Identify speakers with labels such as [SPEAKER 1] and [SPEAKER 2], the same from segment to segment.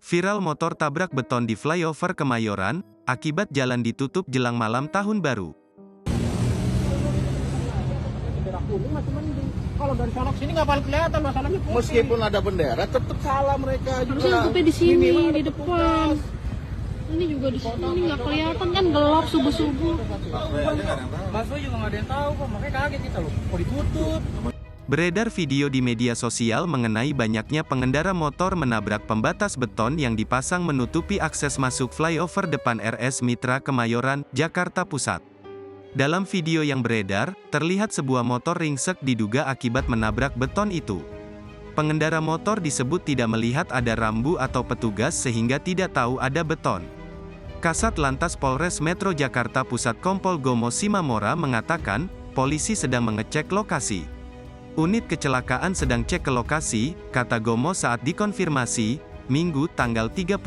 [SPEAKER 1] Viral motor tabrak beton di flyover Kemayoran, akibat jalan ditutup jelang malam tahun baru.
[SPEAKER 2] Kalau dari sana ke sini nggak paling kelihatan masalahnya.
[SPEAKER 3] Meskipun ada bendera, tetap salah mereka juga.
[SPEAKER 4] Harusnya tutupnya di sini, di depan. Ini juga di sini nggak kelihatan kan, gelap subuh-subuh.
[SPEAKER 2] Mahasiswa juga nggak ada yang tahu kok, makanya kaget kita loh. Kok ditutup?
[SPEAKER 1] Beredar video di media sosial mengenai banyaknya pengendara motor menabrak pembatas beton yang dipasang menutupi akses masuk flyover depan RS Mitra Kemayoran, Jakarta Pusat. Dalam video yang beredar, terlihat sebuah motor ringsek diduga akibat menabrak beton itu. Pengendara motor disebut tidak melihat ada rambu atau petugas sehingga tidak tahu ada beton. Kasat Lantas Polres Metro Jakarta Pusat Kompol Gomo Simamora mengatakan, polisi sedang mengecek lokasi. Unit kecelakaan sedang cek ke lokasi, kata Gomo saat dikonfirmasi, Minggu tanggal 31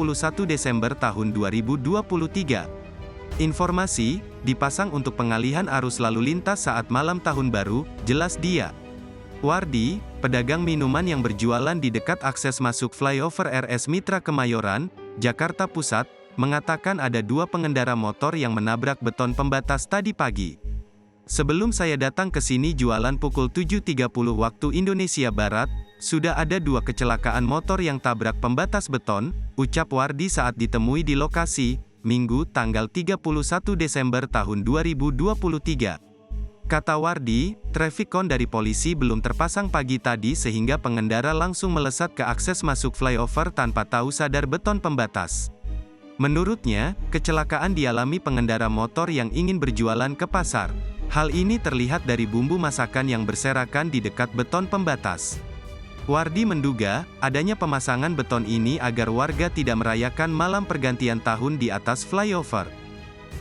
[SPEAKER 1] Desember tahun 2023. Informasi, dipasang untuk pengalihan arus lalu lintas saat malam tahun baru, jelas dia. Wardi, pedagang minuman yang berjualan di dekat akses masuk flyover RS Mitra Kemayoran, Jakarta Pusat, mengatakan ada dua pengendara motor yang menabrak beton pembatas tadi pagi. Sebelum saya datang ke sini jualan pukul 7.30 waktu Indonesia Barat, sudah ada dua kecelakaan motor yang tabrak pembatas beton, ucap Wardi saat ditemui di lokasi, Minggu tanggal 31 Desember tahun 2023. Kata Wardi, traffic cone dari polisi belum terpasang pagi tadi sehingga pengendara langsung melesat ke akses masuk flyover tanpa tahu sadar beton pembatas. Menurutnya, kecelakaan dialami pengendara motor yang ingin berjualan ke pasar. Hal ini terlihat dari bumbu masakan yang berserakan di dekat beton pembatas. Wardi menduga, adanya pemasangan beton ini agar warga tidak merayakan malam pergantian tahun di atas flyover.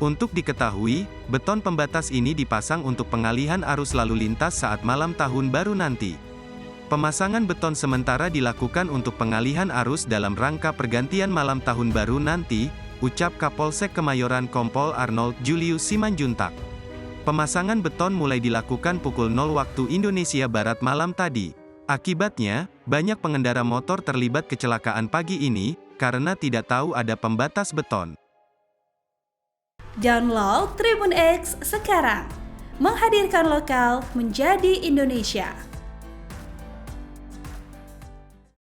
[SPEAKER 1] Untuk diketahui, beton pembatas ini dipasang untuk pengalihan arus lalu lintas saat malam tahun baru nanti. Pemasangan beton sementara dilakukan untuk pengalihan arus dalam rangka pergantian malam tahun baru nanti, ucap Kapolsek Kemayoran Kompol Arnold Julius Simanjuntak. Pemasangan beton mulai dilakukan pukul 0 waktu Indonesia Barat malam tadi. Akibatnya, banyak pengendara motor terlibat kecelakaan pagi ini, karena tidak tahu ada pembatas beton.
[SPEAKER 5] Download Tribun X sekarang, menghadirkan lokal menjadi Indonesia.